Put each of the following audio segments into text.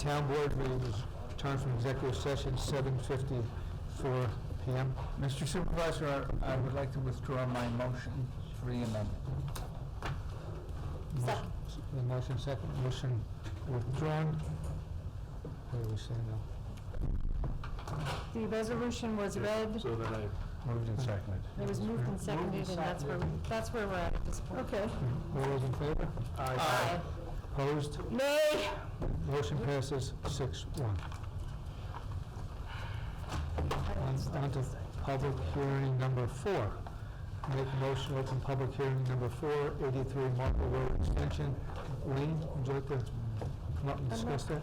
town board meeting is returned from executive session 7:54 PM. Mr. Supervisor, I would like to withdraw my motion for the amendment. Second. The motion second, motion withdrawn. What do we say now? The resolution was read, So then I Moved and seconded. it was moved and seconded, and that's where we're at this point. Okay. All those in favor? Aye. Opposed? Nay. Motion passes 6-1. On to public hearing number 4. Make a motion to open public hearing number 4, 83 Marple Road Extension. Wayne, would you like to come up and discuss that?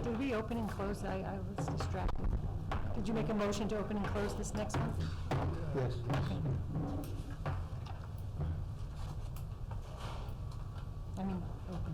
Did we open and close? I was distracted. Did you make a motion to open and close this next one? Yes. I mean, open.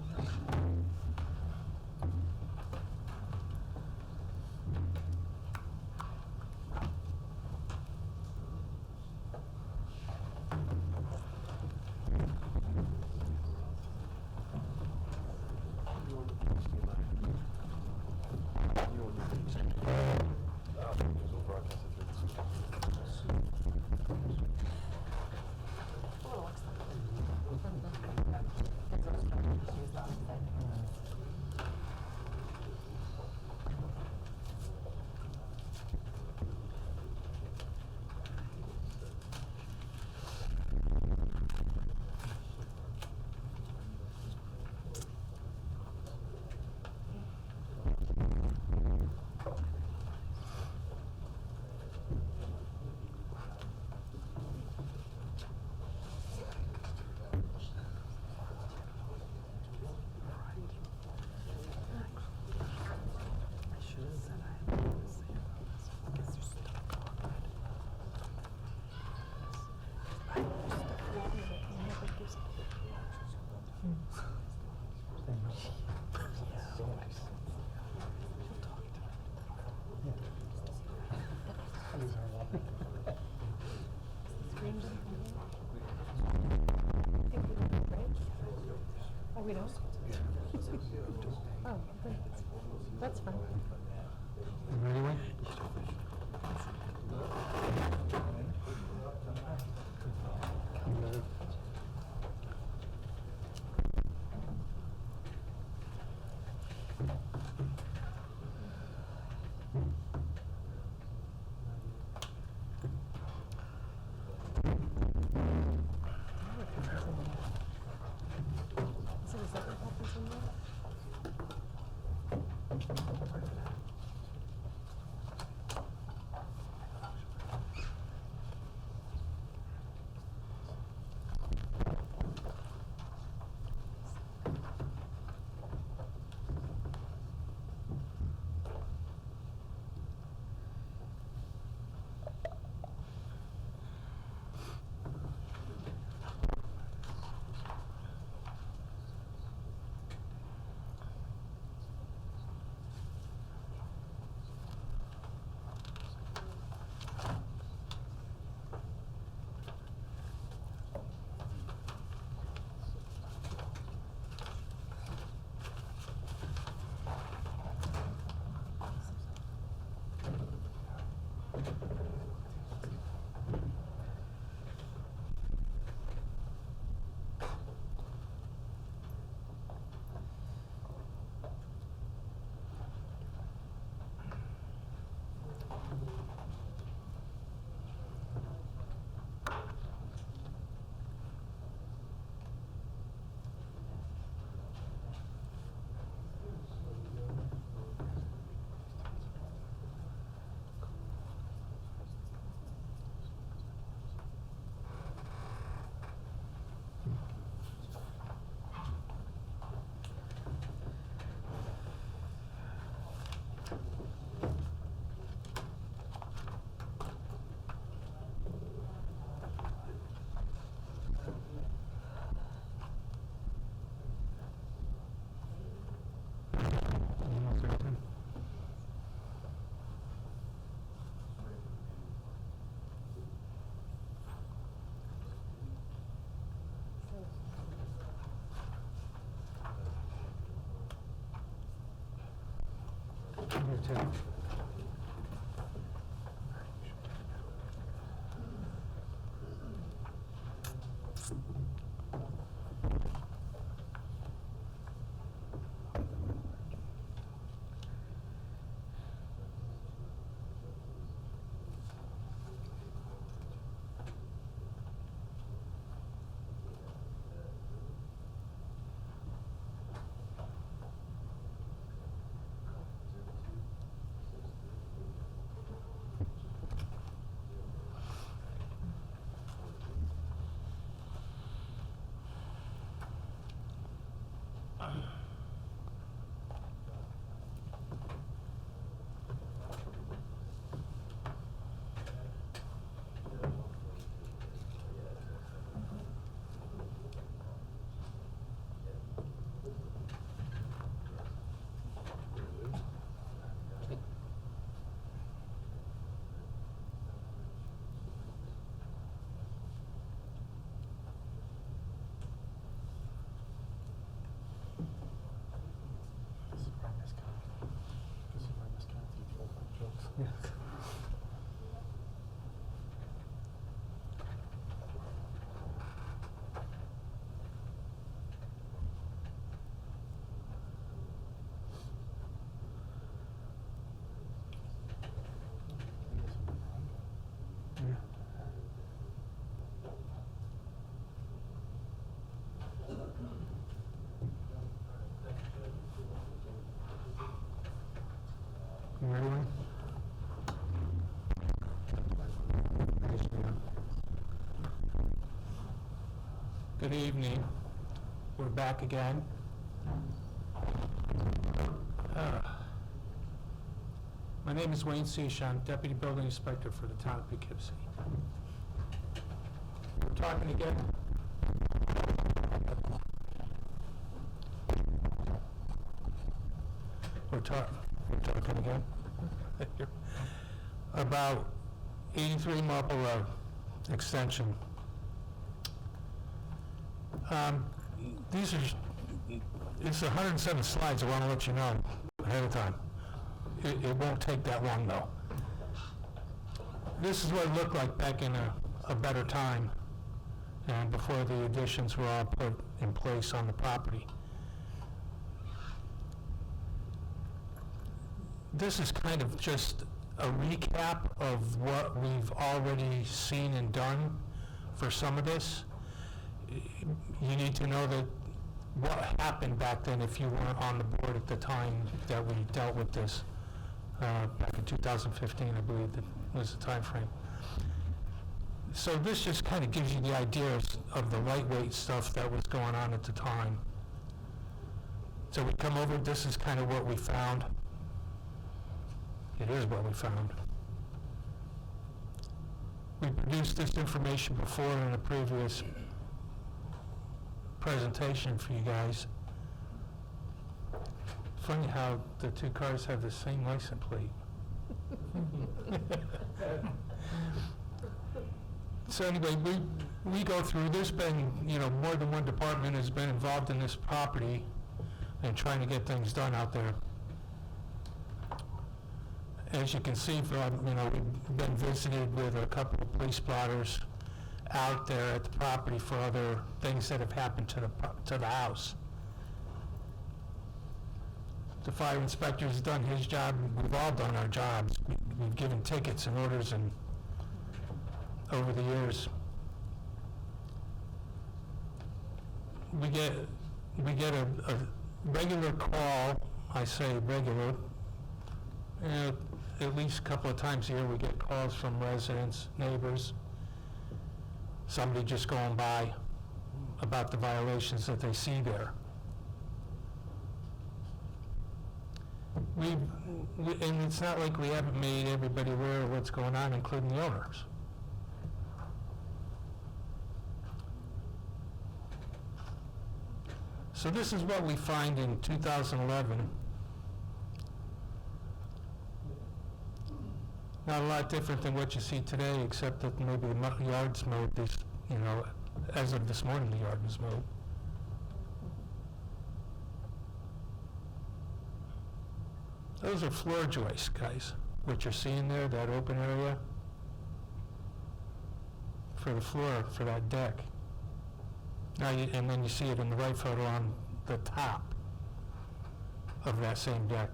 Oh, we don't? Oh, then that's fine. You ready, Wayne? Is it a separate conference in there? Tim. Yeah. Yeah. You ready, Wayne? Good evening. We're back again. My name is Wayne Seisha. I'm Deputy Building Inspector for the town of Poughkeepsie. We're talking again. We're talking again about 83 Marple Road extension. It's 107 slides. I want to let you know ahead of time. It won't take that long, though. This is what it looked like back in a better time, and before the additions were all put in place on the property. This is kind of just a recap of what we've already seen and done for some of this. You need to know that what happened back then if you weren't on the board at the time that we dealt with this. Back in 2015, I believe that was the time frame. So this just kind of gives you the ideas of the lightweight stuff that was going on at the time. So we come over, this is kind of what we found. It is what we found. We produced this information before in a previous presentation for you guys. Funny how the two cars have the same license plate. So anyway, we go through, there's been, more than one department has been involved in this property and trying to get things done out there. As you can see, we've been visited with a couple of police blotters out there at the property for other things that have happened to the house. The fire inspector's done his job. We've all done our jobs. We've given tickets and orders and over the years. We get a regular call. I say regular. At least a couple of times a year we get calls from residents, neighbors, somebody just going by about the violations that they see there. And it's not like we haven't made everybody aware of what's going on, including the owners. So this is what we find in 2011. Not a lot different than what you see today, except that maybe the yard's mowed this, as of this morning, the yard was mowed. Those are floor joists, guys. What you're seeing there, that open area for the floor, for that deck. Now, and then you see it in the right photo on the top of that same deck.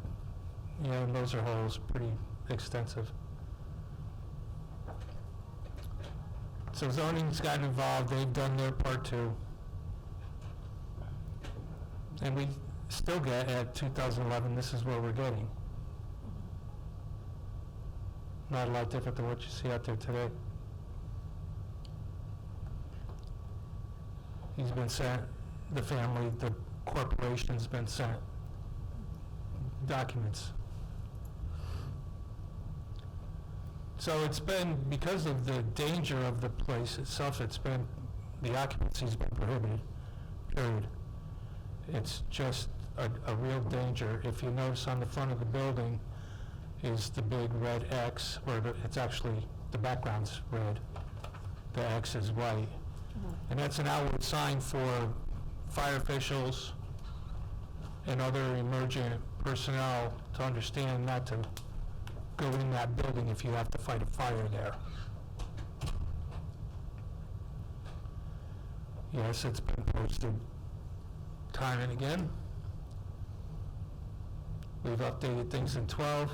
Yeah, and those are holes, pretty extensive. So zoning's gotten involved, they've done their part too. And we still get, at 2011, this is what we're getting. Not a lot different than what you see out there today. He's been sent, the family, the corporation's been sent documents. So it's been, because of the danger of the place itself, it's been, the occupancy's been prohibited, period. It's just a real danger. If you notice on the front of the building is the big red X, or it's actually, the background's red, the X is white. And that's an outward sign for fire officials and other emergent personnel to understand not to go in that building if you have to fight a fire there. Yes, it's been posted time and again. We've updated things in 12.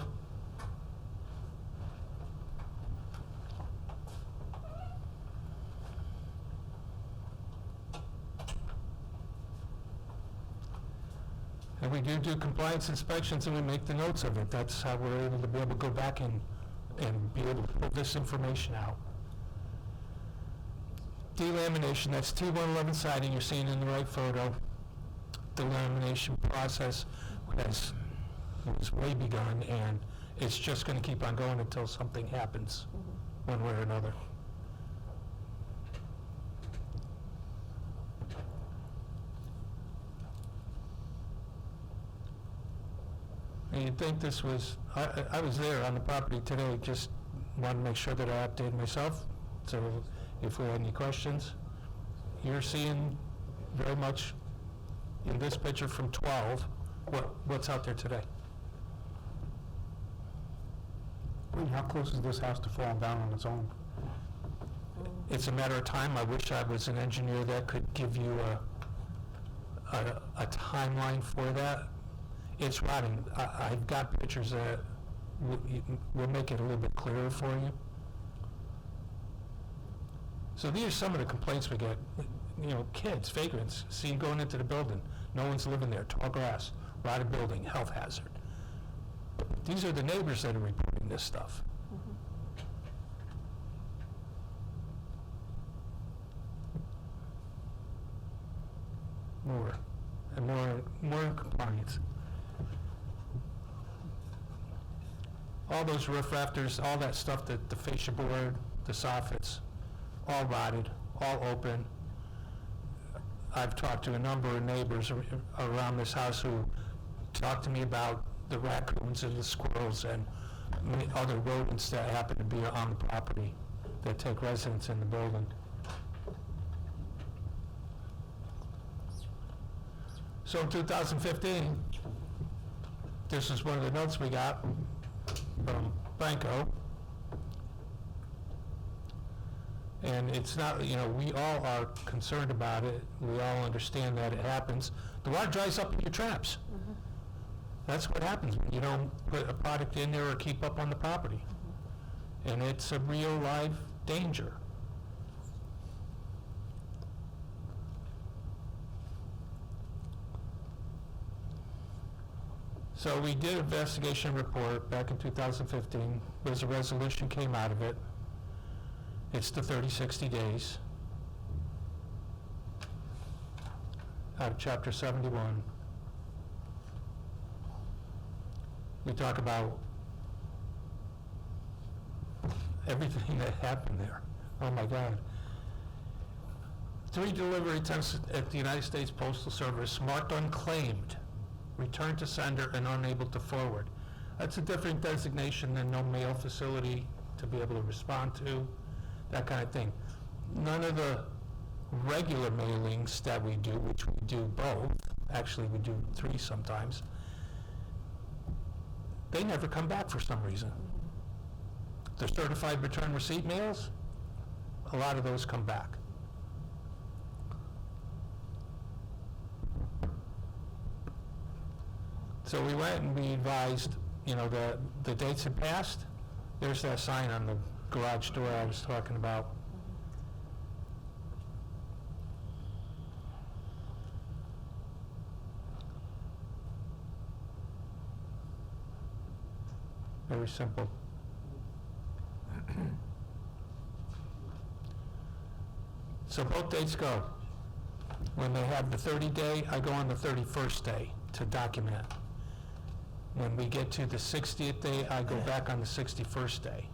And we do compliance inspections, and we make the notes of it. That's how we're able to be able to go back and be able to pull this information out. Delamination, that's T111 siding you're seeing in the right photo. The lamination process was way begun, and it's just going to keep on going until something happens, one way or another. And you'd think this was, I was there on the property today, just wanted to make sure that I updated myself. So if we had any questions, you're seeing very much in this picture from 12, what's out there today. How close is this house to falling down on its own? It's a matter of time. I wish I was an engineer that could give you a timeline for that. It's rotting. I've got pictures that will make it a little bit clearer for you. So these are some of the complaints we get. You know, kids, vagrants, seen going into the building. No one's living there. Tall grass, rotted building, health hazard. These are the neighbors that are reporting this stuff. More and more compliance. All those roof rafters, all that stuff, the fascia board, the soffits, all rotted, all open. I've talked to a number of neighbors around this house who talked to me about the raccoons and the squirrels and other rodents that happen to be on the property that take residence in the building. So in 2015, this is one of the notes we got from Franco. And it's not, you know, we all are concerned about it. We all understand that it happens. The water dries up in your traps. That's what happens when you don't put a product in there or keep up on the property. And it's a real live danger. So we did an investigation report back in 2015. There's a resolution came out of it. It's the 30-60 days out of Chapter 71. We talk about everything that happened there. Oh my God. 3 delivery attempts at the United States Postal Service marked unclaimed, returned to sender, and unable to forward. That's a different designation than no mail facility to be able to respond to, that kind of thing. None of the regular mailings that we do, which we do both, actually we do 3 sometimes, they never come back for some reason. The certified return receipt mails, a lot of those come back. So we went and we advised, you know, the dates had passed. There's that sign on the garage door I was talking about. Very simple. So both dates go. When they have the 30-day, I go on the 31st day to document. When we get to the 60th day, I go back on the 61st day.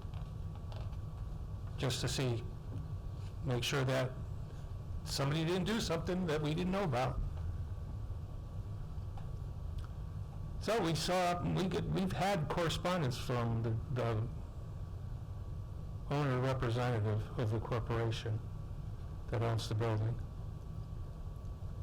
Just to see, make sure that somebody didn't do something that we didn't know about. So we've had correspondence from the owner representative of the corporation that owns the building.